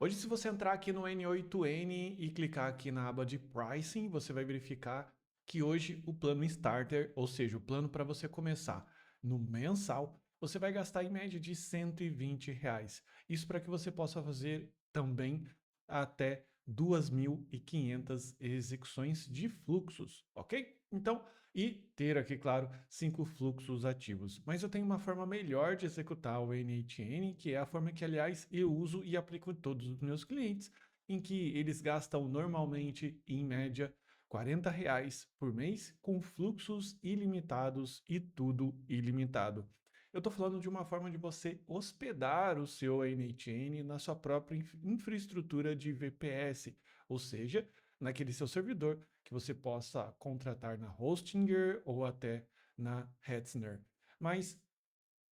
Hoje, se você entrar aqui no N8N e clicar aqui na aba de Pricing, você vai verificar que hoje o plano Starter, ou seja, o plano para você começar no mensal, você vai gastar em média de R$ 120. Isso para que você possa fazer também até 2.500 execuções de fluxos, ok? Então, e ter aqui, claro, 5 fluxos ativos. Mas eu tenho uma forma melhor de executar o N8N, que é a forma que, aliás, eu uso e aplico em todos os meus clientes, em que eles gastam normalmente, em média, R$ 40 por mês, com fluxos ilimitados e tudo ilimitado. Eu estou falando de uma forma de você hospedar o seu N8N na sua própria infraestrutura de VPS, ou seja, naquele seu servidor que você possa contratar na Hostinger ou até na Hetzner. Mas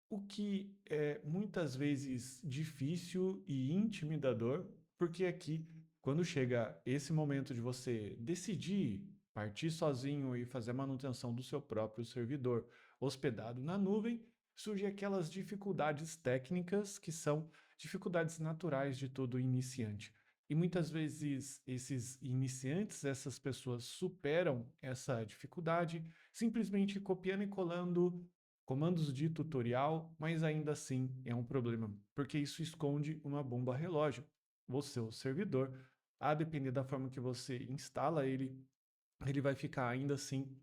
o que é muitas vezes difícil e intimidador, porque aqui, quando chega esse momento de você decidir partir sozinho e fazer a manutenção do seu próprio servidor hospedado na nuvem, surgem aquelas dificuldades técnicas que são dificuldades naturais de todo iniciante. E muitas vezes esses iniciantes, essas pessoas superam essa dificuldade simplesmente copiando e colando comandos de tutorial, mas ainda assim é um problema, porque isso esconde uma bomba relógio. O seu servidor, a depender da forma que você instala ele, ele vai ficar ainda assim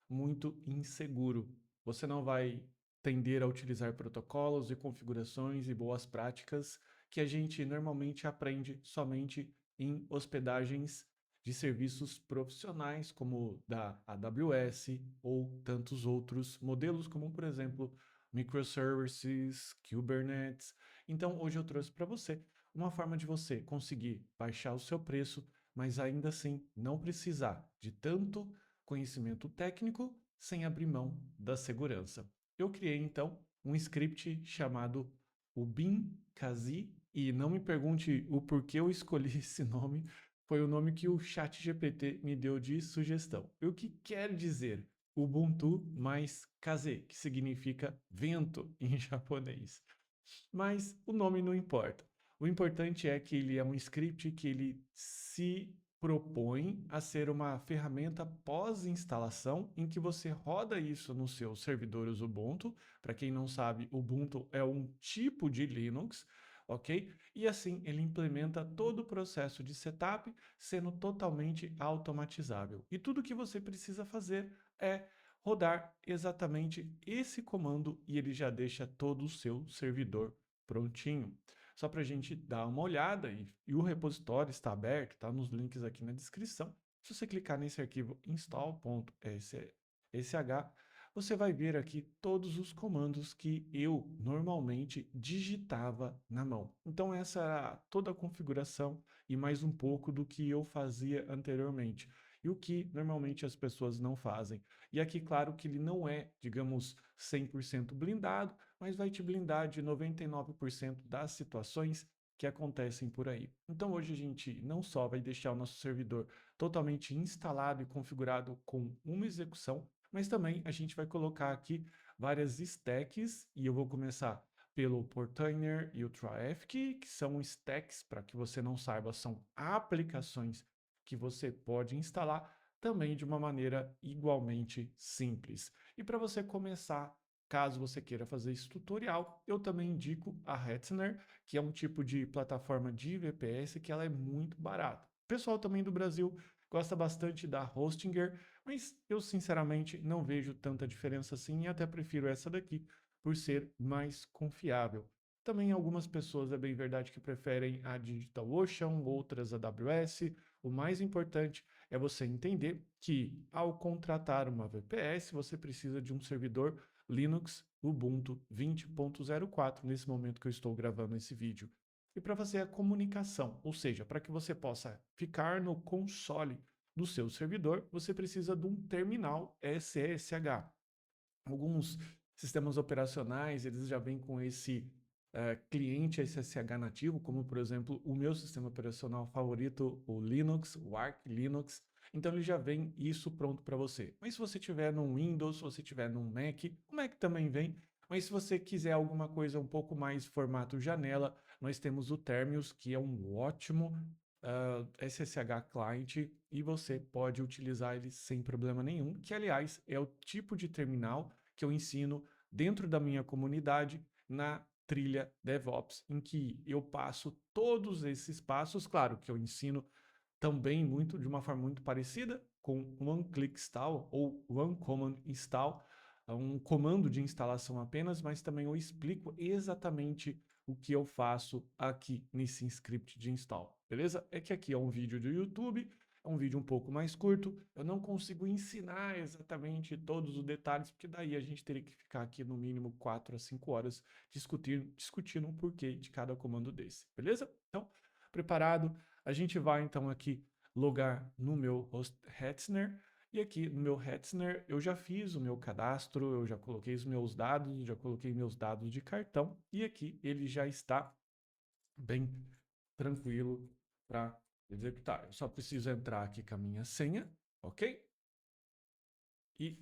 muito inseguro. Você não vai tender a utilizar protocolos e configurações e boas práticas que a gente normalmente aprende somente em hospedagens de serviços profissionais, como da AWS ou tantos outros modelos, como por exemplo microservices, Kubernetes. Então, hoje eu trouxe para você uma forma de você conseguir baixar o seu preço, mas ainda assim não precisar de tanto conhecimento técnico sem abrir mão da segurança. Eu criei então um script chamado o Kazi, e não me pergunte o porquê eu escolhi esse nome, foi o nome que o ChatGPT me deu de sugestão. E o que quer dizer Ubuntu mais Kaze, que significa vento em japonês. Mas o nome não importa. O importante é que ele é um script que ele se propõe a ser uma ferramenta pós-instalação em que você roda isso no seu servidores Ubuntu. Para quem não sabe, Ubuntu é um tipo de Linux, ok? E assim ele implementa todo o processo de setup sendo totalmente automatizável. E tudo que você precisa fazer é rodar exatamente esse comando e ele já deixa todo o seu servidor prontinho. Só para a gente dar uma olhada, e o repositório está aberto, está nos links aqui na descrição. Se você clicar nesse arquivo install.sh, você vai ver aqui todos os comandos que eu normalmente digitava na mão. Então essa era toda a configuração e mais um pouco do que eu fazia anteriormente. E o que normalmente as pessoas não fazem. E aqui, claro que ele não é, digamos, 100% blindado, mas vai te blindar de 99% das situações que acontecem por aí. Então hoje a gente não só vai deixar o nosso servidor totalmente instalado e configurado com uma execução, mas também a gente vai colocar aqui várias stacks e eu vou começar pelo Portainer e o Traffic, que são stacks, para que você não saiba, são aplicações que você pode instalar também de uma maneira igualmente simples. E para você começar, caso você queira fazer esse tutorial, eu também indico a Hetzner, que é um tipo de plataforma de VPS que ela é muito barata. O pessoal também do Brasil gosta bastante da Hostinger, mas eu sinceramente não vejo tanta diferença assim e até prefiro essa daqui por ser mais confiável. Também algumas pessoas, é bem verdade, que preferem a DigitalOcean, outras a AWS. O mais importante é você entender que, ao contratar uma VPS, você precisa de um servidor Linux Ubuntu 20.04, nesse momento que eu estou gravando esse vídeo. E para fazer a comunicação, ou seja, para que você possa ficar no console do seu servidor, você precisa de um terminal SSH. Alguns sistemas operacionais, eles já vêm com esse cliente SSH nativo, como por exemplo o meu sistema operacional favorito, o Linux, o Arch Linux. Então ele já vem isso pronto para você. Mas se você tiver no Windows, se você tiver no Mac, o Mac também vem. Mas se você quiser alguma coisa um pouco mais formato janela, nós temos o Termius, que é um ótimo SSH client e você pode utilizar ele sem problema nenhum, que aliás é o tipo de terminal que eu ensino dentro da minha comunidade na trilha DevOps, em que eu passo todos esses passos, claro que eu ensino também muito de uma forma muito parecida com One Click Install ou One Command Install, um comando de instalação apenas, mas também eu explico exatamente o que eu faço aqui nesse script de install, beleza? É que aqui é um vídeo do YouTube, é um vídeo um pouco mais curto, eu não consigo ensinar exatamente todos os detalhes, porque daí a gente teria que ficar aqui no mínimo 4 a 5 horas discutindo o porquê de cada comando desse, beleza? Então, preparado? A gente vai então aqui logar no meu host Hetzner, e aqui no meu Hetzner eu já fiz o meu cadastro, eu já coloquei os meus dados, já coloquei meus dados de cartão, e aqui ele já está bem tranquilo para executar. Eu só preciso entrar aqui com a minha senha, ok? E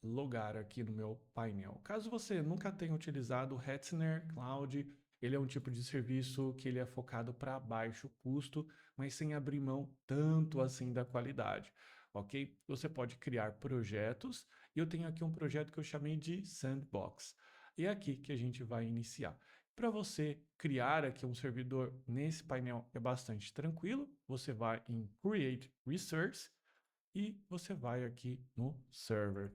logar aqui no meu painel. Caso você nunca tenha utilizado o Hetzner Cloud, ele é um tipo de serviço que ele é focado para baixo custo, mas sem abrir mão tanto assim da qualidade, ok? Você pode criar projetos, e eu tenho aqui um projeto que eu chamei de Sandbox. E é aqui que a gente vai iniciar. Para você criar aqui um servidor nesse painel é bastante tranquilo, você vai em Create Resource e você vai aqui no Server.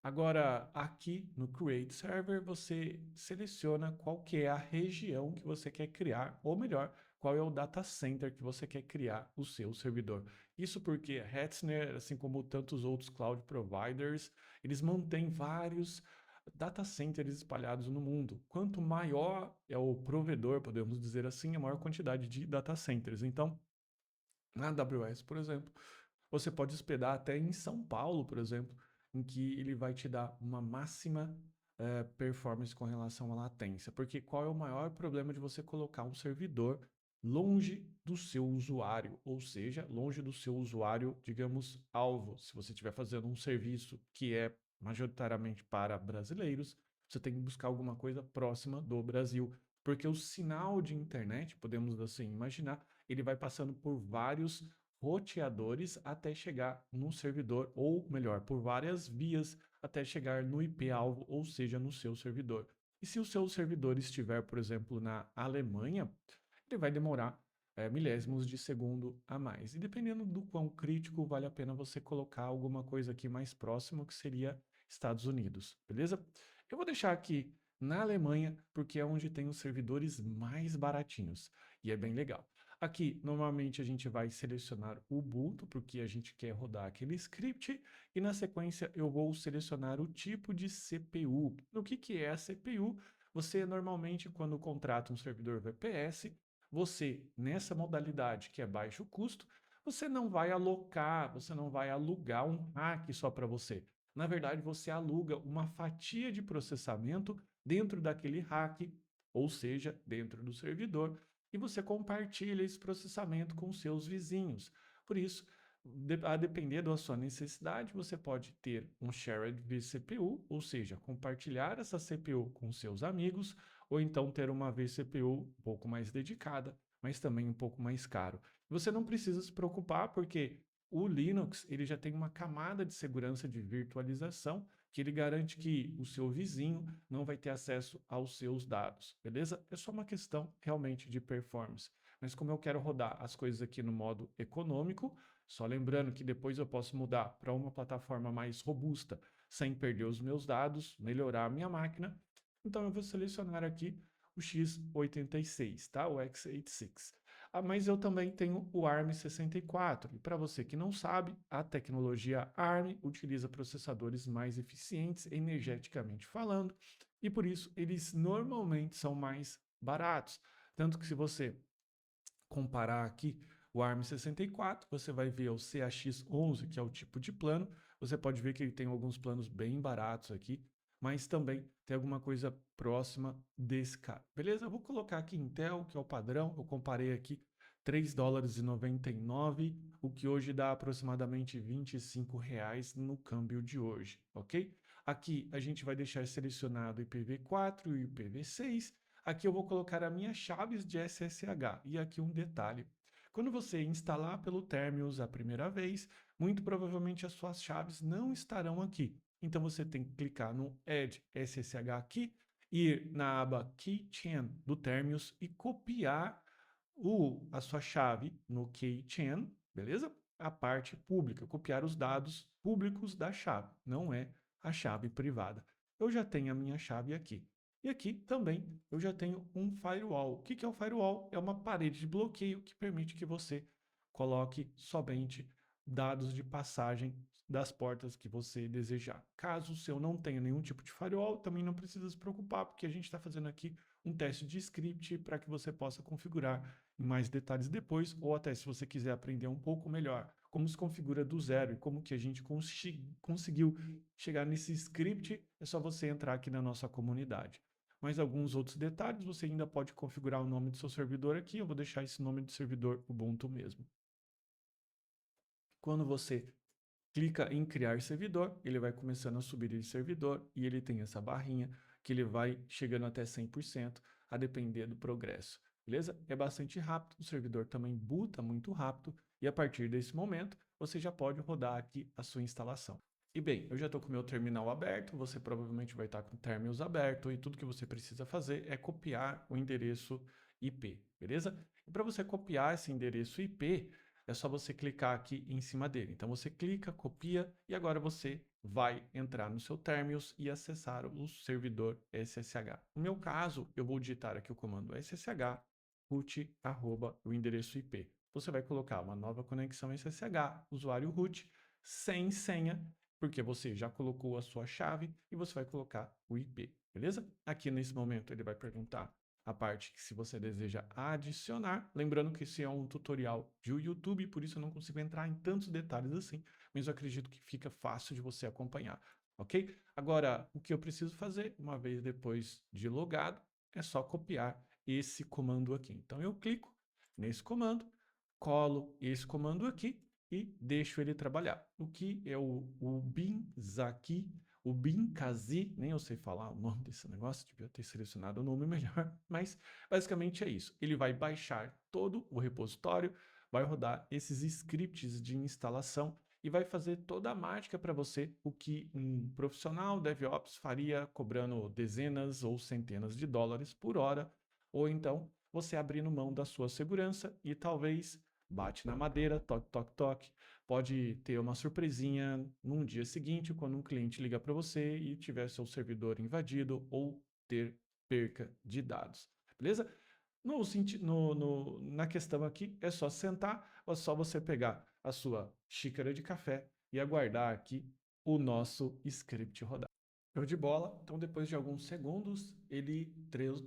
Agora, aqui no Create Server, você seleciona qual que é a região que você quer criar, ou melhor, qual é o data center que você quer criar o seu servidor. Isso porque a Hetzner, assim como tantos outros cloud providers, eles mantêm vários data centers espalhados no mundo. Quanto maior é o provedor, podemos dizer assim, a maior quantidade de data centers. Então, na AWS, por exemplo, você pode hospedar até em São Paulo, por exemplo, em que ele vai te dar uma máxima performance com relação à latência. Porque qual é o maior problema de você colocar um servidor longe do seu usuário, ou seja, longe do seu usuário, digamos, alvo. Se você estiver fazendo um serviço que é majoritariamente para brasileiros, você tem que buscar alguma coisa próxima do Brasil. Porque o sinal de internet, podemos assim imaginar, ele vai passando por vários roteadores até chegar no servidor, ou melhor, por várias vias até chegar no IP-alvo, ou seja, no seu servidor. E se o seu servidor estiver, por exemplo, na Alemanha, ele vai demorar milésimos de segundo a mais. E dependendo do quão crítico, vale a pena você colocar alguma coisa aqui mais próximo, que seria Estados Unidos, beleza? Eu vou deixar aqui na Alemanha, porque é onde tem os servidores mais baratinhos, e é bem legal. Aqui, normalmente, a gente vai selecionar o Ubuntu, porque a gente quer rodar aquele script, e na sequência eu vou selecionar o tipo de CPU. O que é a CPU? Você, normalmente, quando contrata um servidor VPS, você, nessa modalidade que é baixo custo, você não vai alocar, você não vai alugar um rack só para você. Na verdade, você aluga uma fatia de processamento dentro daquele rack, ou seja, dentro do servidor, e você compartilha esse processamento com seus vizinhos. Por isso, a depender da sua necessidade, você pode ter um shared vCPU, ou seja, compartilhar essa CPU com seus amigos, ou então ter uma vCPU um pouco mais dedicada, mas também um pouco mais caro. Você não precisa se preocupar porque o Linux ele já tem uma camada de segurança de virtualização que ele garante que o seu vizinho não vai ter acesso aos seus dados, beleza? É só uma questão realmente de performance. Mas como eu quero rodar as coisas aqui no modo econômico, só lembrando que depois eu posso mudar para uma plataforma mais robusta, sem perder os meus dados, melhorar a minha máquina, então eu vou selecionar aqui o x86, tá? O x86. Mas eu também tenho o ARM64. E para você que não sabe, a tecnologia ARM utiliza processadores mais eficientes energeticamente falando, e por isso eles normalmente são mais baratos. Tanto que se você comparar aqui o ARM64, você vai ver o CAX11, que é o tipo de plano. Você pode ver que ele tem alguns planos bem baratos aqui, mas também tem alguma coisa próxima desse cara. Beleza? Eu vou colocar aqui Intel, que é o padrão. Eu comparei aqui $3,99, o que hoje dá aproximadamente R$ 25 no câmbio de hoje, ok? Aqui a gente vai deixar selecionado IPv4 e IPv6. Aqui eu vou colocar as minhas chaves de SSH. E aqui um detalhe. Quando você instalar pelo Terminus a primeira vez, muito provavelmente as suas chaves não estarão aqui. Então você tem que clicar no Add SSH aqui, ir na aba Keychain do Terminus e copiar a sua chave no Keychain, beleza? A parte pública, copiar os dados públicos da chave, não é a chave privada. Eu já tenho a minha chave aqui. E aqui também eu já tenho um firewall. O que é o firewall? É uma parede de bloqueio que permite que você coloque somente dados de passagem das portas que você desejar. Caso o seu não tenha nenhum tipo de firewall, também não precisa se preocupar, porque a gente está fazendo aqui um teste de script para que você possa configurar em mais detalhes depois, ou até se você quiser aprender um pouco melhor como se configura do zero e como que a gente conseguiu chegar nesse script, é só você entrar aqui na nossa comunidade. Mas alguns outros detalhes, você ainda pode configurar o nome do seu servidor aqui, eu vou deixar esse nome de servidor Ubuntu mesmo. Quando você clica em criar servidor, ele vai começando a subir esse servidor e ele tem essa barrinha que ele vai chegando até 100% a depender do progresso. Beleza? É bastante rápido, o servidor também boota muito rápido e a partir desse momento você já pode rodar aqui a sua instalação. E bem, eu já estou com o meu terminal aberto, você provavelmente vai estar com o Terminus aberto e tudo que você precisa fazer é copiar o endereço IP, beleza? E para você copiar esse endereço IP, é só você clicar aqui em cima dele. Então você clica, copia e agora você vai entrar no seu Terminus e acessar o servidor SSH. No meu caso, eu vou digitar aqui o comando SSH root o endereço IP. Você vai colocar uma nova conexão SSH, usuário root, sem senha, porque você já colocou a sua chave e você vai colocar o IP, beleza? Aqui nesse momento ele vai perguntar a parte que se você deseja adicionar, lembrando que esse é um tutorial de YouTube, por isso eu não consigo entrar em tantos detalhes assim, mas eu acredito que fica fácil de você acompanhar, ok? Agora, o que eu preciso fazer, uma vez depois de logado, é só copiar esse comando aqui. Então eu clico nesse comando, colo esse comando aqui e deixo ele trabalhar. O que é o binzaki, o binkazi, nem eu sei falar o nome desse negócio, devia ter selecionado o nome melhor, mas basicamente é isso. Ele vai baixar todo o repositório, vai rodar esses scripts de instalação e vai fazer toda a mágica para você, o que um profissional DevOps faria cobrando dezenas ou centenas de dólares por hora, ou então você abrindo mão da sua segurança e talvez bate na madeira, toque, toque, toque. Pode ter uma surpresinha num dia seguinte, quando um cliente liga para você e tiver seu servidor invadido ou ter perca de dados. Beleza? Na questão aqui, é só sentar, é só você pegar a sua xícara de café e aguardar aqui o nosso script rodar. Show de bola. Então, depois de alguns segundos, ele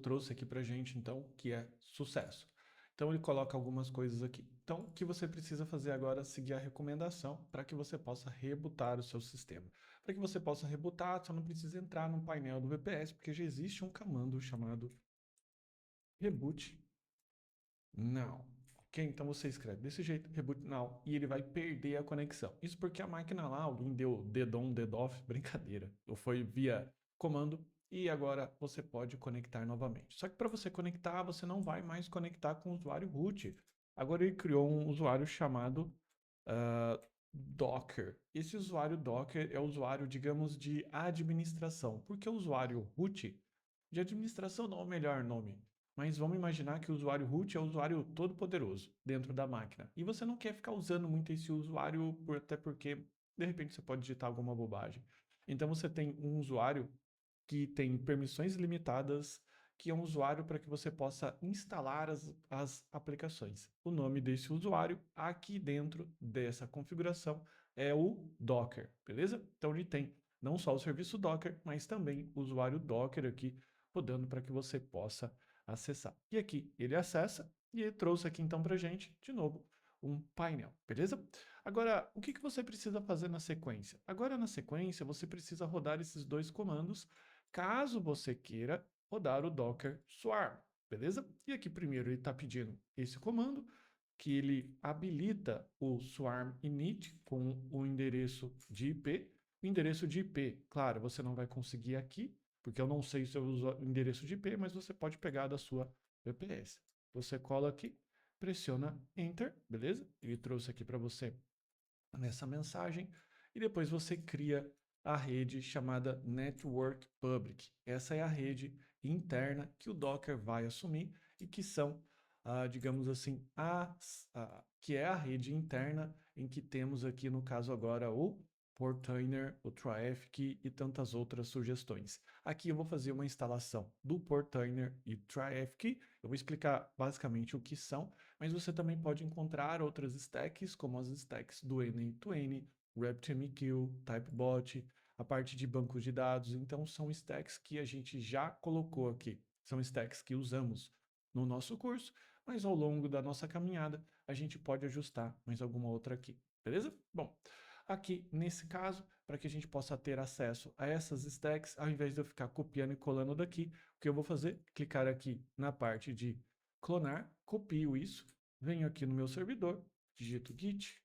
trouxe aqui para gente, então, que é sucesso. Então, ele coloca algumas coisas aqui. Então, o que você precisa fazer agora é seguir a recomendação para que você possa rebootar o seu sistema. Para que você possa rebootar, só não precisa entrar no painel do VPS, porque já existe um comando chamado reboot now. Ok? Então você escreve desse jeito, reboot now, e ele vai perder a conexão. Isso porque a máquina lá, alguém deu dead on, dead off, brincadeira. Ou foi via comando e agora você pode conectar novamente. Só que para você conectar, você não vai mais conectar com o usuário root. Agora ele criou um usuário chamado Docker. Esse usuário Docker é o usuário, digamos, de administração. Porque o usuário root de administração não é o melhor nome. Mas vamos imaginar que o usuário root é o usuário todo poderoso dentro da máquina. E você não quer ficar usando muito esse usuário, até porque de repente você pode digitar alguma bobagem. Então você tem um usuário que tem permissões limitadas, que é um usuário para que você possa instalar as aplicações. O nome desse usuário aqui dentro dessa configuração é o Docker, beleza? Então ele tem não só o serviço Docker, mas também o usuário Docker aqui rodando para que você possa acessar. E aqui ele acessa e ele trouxe aqui então para gente, de novo, um painel, beleza? Agora, o que você precisa fazer na sequência? Agora na sequência você precisa rodar esses dois comandos caso você queira rodar o Docker Swarm, beleza? E aqui primeiro ele está pedindo esse comando, que ele habilita o Swarm init com o endereço de IP. O endereço de IP, claro, você não vai conseguir aqui, porque eu não sei o seu endereço de IP, mas você pode pegar da sua VPS. Você cola aqui, pressiona Enter, beleza? Ele trouxe aqui para você nessa mensagem, e depois você cria a rede chamada Network Public. Essa é a rede interna que o Docker vai assumir e que são, digamos assim, que é a rede interna em que temos aqui, no caso agora, o Portainer, o Traffic e tantas outras sugestões. Aqui eu vou fazer uma instalação do Portainer e Traffic. Eu vou explicar basicamente o que são, mas você também pode encontrar outras stacks, como as stacks do N2N, RabbitMQ, Typebot, a parte de bancos de dados. Então, são stacks que a gente já colocou aqui. São stacks que usamos no nosso curso, mas ao longo da nossa caminhada, a gente pode ajustar mais alguma outra aqui. Beleza? Bom, aqui nesse caso, para que a gente possa ter acesso a essas stacks, ao invés de eu ficar copiando e colando daqui, o que eu vou fazer? Clicar aqui na parte de clonar, copio isso, venho aqui no meu servidor, digito git,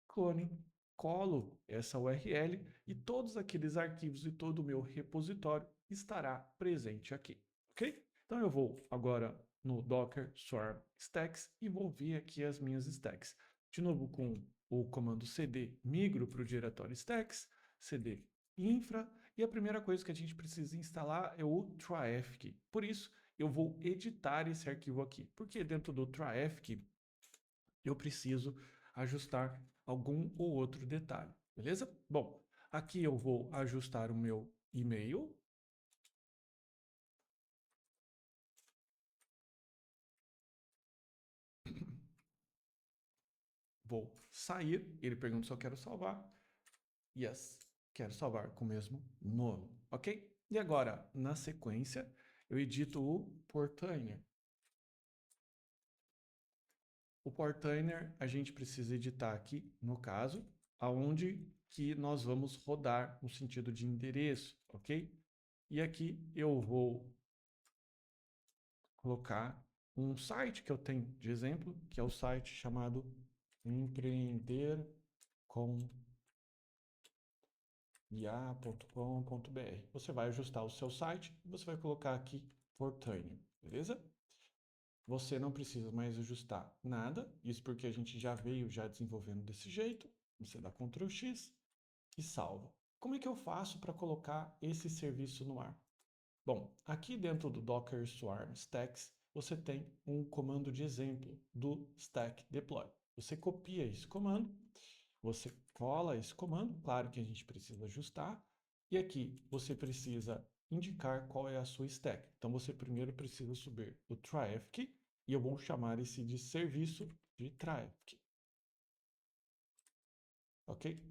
clone, colo essa URL e todos aqueles arquivos e todo o meu repositório estará presente aqui, ok? Então eu vou agora no Docker Swarm Stacks e vou ver aqui as minhas stacks. De novo com o comando cd migro para o diretório stacks, cd infra, e a primeira coisa que a gente precisa instalar é o Traffic. Por isso, eu vou editar esse arquivo aqui, porque dentro do Traffic eu preciso ajustar algum ou outro detalhe, beleza? Bom, aqui eu vou ajustar o meu e-mail. Vou sair, ele pergunta se eu quero salvar. Yes, quero salvar com o mesmo nome, ok? E agora, na sequência, eu edito o Portainer. O Portainer a gente precisa editar aqui, no caso, aonde que nós vamos rodar no sentido de endereço, ok? E aqui eu vou colocar um site que eu tenho de exemplo, que é o site chamado empreendercomia.com.br. Você vai ajustar o seu site e você vai colocar aqui Portainer, beleza? Você não precisa mais ajustar nada, isso porque a gente já veio já desenvolvendo desse jeito. Você dá Ctrl X e salva. Como é que eu faço para colocar esse serviço no ar? Bom, aqui dentro do Docker Swarm Stacks, você tem um comando de exemplo do stack deploy. Você copia esse comando, você cola esse comando, claro que a gente precisa ajustar, e aqui você precisa indicar qual é a sua stack. Então você primeiro precisa subir o Traffic, e eu vou chamar esse de serviço de Traffic. Ok?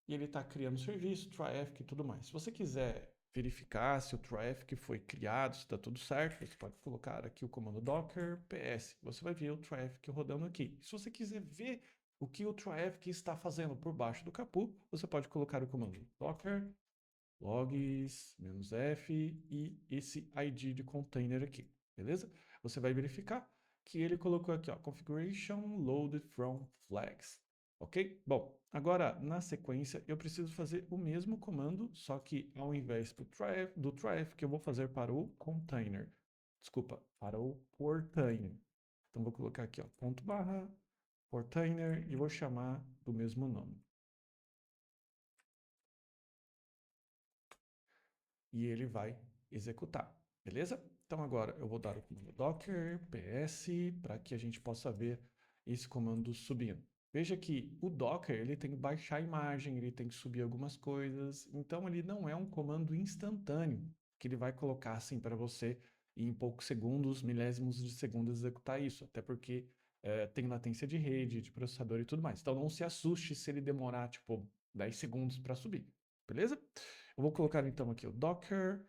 E ele está criando serviço, Traffic e tudo mais. Se você quiser verificar se o Traffic foi criado, se está tudo certo, você pode colocar aqui o comando docker ps. Você vai ver o Traffic rodando aqui. Se você quiser ver o que o Traffic está fazendo por baixo do capô, você pode colocar o comando docker logs -f e esse ID de container aqui, beleza? Você vai verificar que ele colocou aqui, ó, configuration loaded from flags, ok? Bom, agora na sequência eu preciso fazer o mesmo comando, só que ao invés do traffic eu vou fazer para o container, desculpa, para o portainer. Então vou colocar aqui, ó, ponto barra portainer e vou chamar do mesmo nome. E ele vai executar, beleza? Então agora eu vou dar o comando docker ps para que a gente possa ver esse comando subindo. Veja que o Docker ele tem que baixar a imagem, ele tem que subir algumas coisas, então ele não é um comando instantâneo que ele vai colocar assim para você e em poucos segundos, milésimos de segundos executar isso, até porque tem latência de rede, de processador e tudo mais. Então não se assuste se ele demorar tipo 10 segundos para subir, beleza? Eu vou colocar então aqui o docker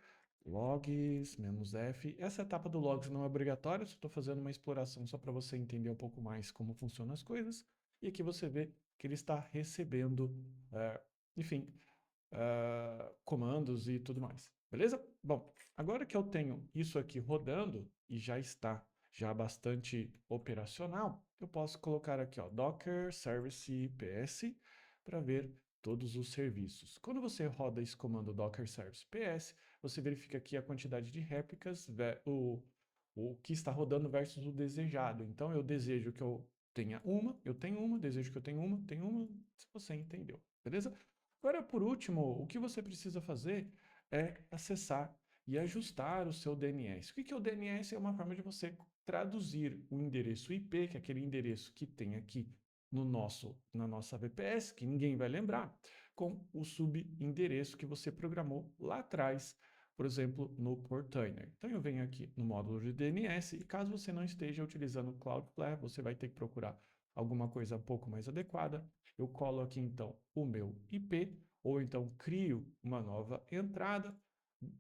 logs -f. Essa etapa do logs não é obrigatória, só estou fazendo uma exploração só para você entender um pouco mais como funcionam as coisas. E aqui você vê que ele está recebendo, enfim, comandos e tudo mais. Beleza? Bom, agora que eu tenho isso aqui rodando e já está já bastante operacional, eu posso colocar aqui, ó, docker service ps para ver todos os serviços. Quando você roda esse comando docker service ps, você verifica aqui a quantidade de réplicas, o que está rodando versus o desejado. Então, eu desejo que eu tenha uma, eu tenho uma, desejo que eu tenho uma, se você entendeu, beleza? Agora, por último, o que você precisa fazer é acessar e ajustar o seu DNS. O que é o DNS? É uma forma de você traduzir o endereço IP, que é aquele endereço que tem aqui na nossa VPS, que ninguém vai lembrar, com o subendereço que você programou lá atrás, por exemplo, no Portainer. Então eu venho aqui no módulo de DNS e caso você não esteja utilizando o Cloudflare, você vai ter que procurar alguma coisa um pouco mais adequada. Eu colo aqui então o meu IP, ou então crio uma nova entrada,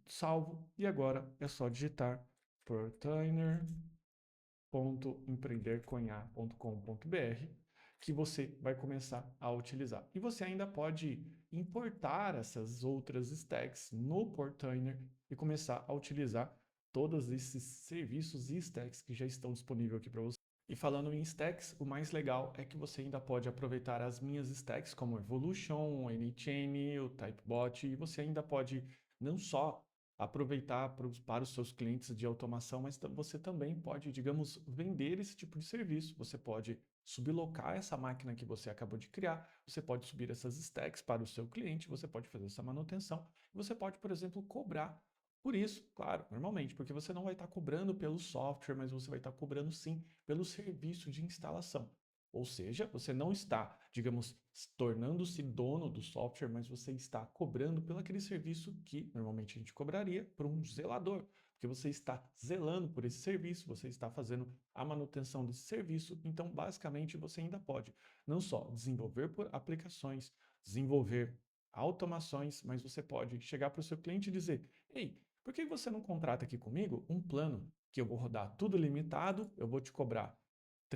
salvo, e agora é só digitar portainer.empreenderconhar.com.br que você vai começar a utilizar. E você ainda pode importar essas outras stacks no Portainer e começar a utilizar todos esses serviços e stacks que já estão disponíveis aqui para você. E falando em stacks, o mais legal é que você ainda pode aproveitar as minhas stacks como Evolution, Anychain, o Typebot, e você ainda pode não só aproveitar para os seus clientes de automação, mas você também pode, digamos, vender esse tipo de serviço. Você pode sublocar essa máquina que você acabou de criar, você pode subir essas stacks para o seu cliente, você pode fazer essa manutenção, você pode, por exemplo, cobrar por isso, claro, normalmente, porque você não vai estar cobrando pelo software, mas você vai estar cobrando sim pelo serviço de instalação. Ou seja, você não está, digamos, tornando-se dono do software, mas você está cobrando pelo aquele serviço que normalmente a gente cobraria por um zelador, porque você está zelando por esse serviço, você está fazendo a manutenção desse serviço. Então, basicamente, você ainda pode não só desenvolver por aplicações, desenvolver automações, mas você pode chegar para o seu cliente e dizer: ei, por que você não contrata aqui comigo um plano que eu vou rodar tudo limitado, eu vou te cobrar R$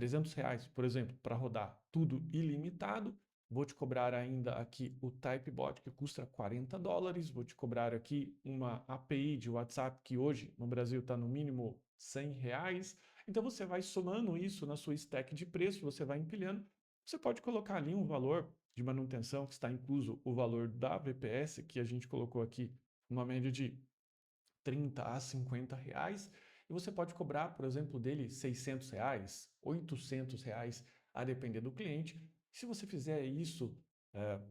300, por exemplo, para rodar tudo ilimitado, vou te cobrar ainda aqui o Typebot que custa US$ 40, vou te cobrar aqui uma API de WhatsApp que hoje no Brasil está no mínimo R$ 100. Então você vai somando isso na sua stack de preço, você vai empilhando, você pode colocar ali um valor de manutenção que está incluso o valor da VPS, que a gente colocou aqui uma média de R$ 30 a R$ 50, e você pode cobrar, por exemplo, dele R$ 600, R$ 800, a depender do cliente. Se você fizer isso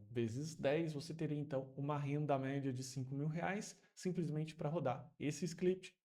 vezes 10, você teria então uma renda média de R$ 5.000 simplesmente para rodar esse script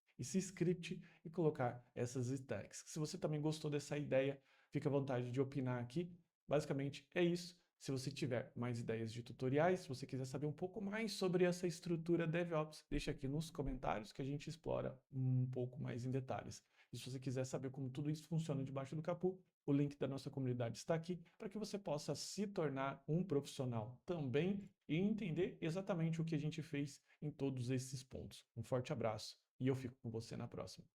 e colocar essas stacks. Se você também gostou dessa ideia, fica à vontade de opinar aqui. Basicamente é isso. Se você tiver mais ideias de tutoriais, se você quiser saber um pouco mais sobre essa estrutura DevOps, deixa aqui nos comentários que a gente explora um pouco mais em detalhes. E se você quiser saber como tudo isso funciona debaixo do capô, o link da nossa comunidade está aqui para que você possa se tornar um profissional também e entender exatamente o que a gente fez em todos esses pontos. Um forte abraço e eu fico com você na próxima.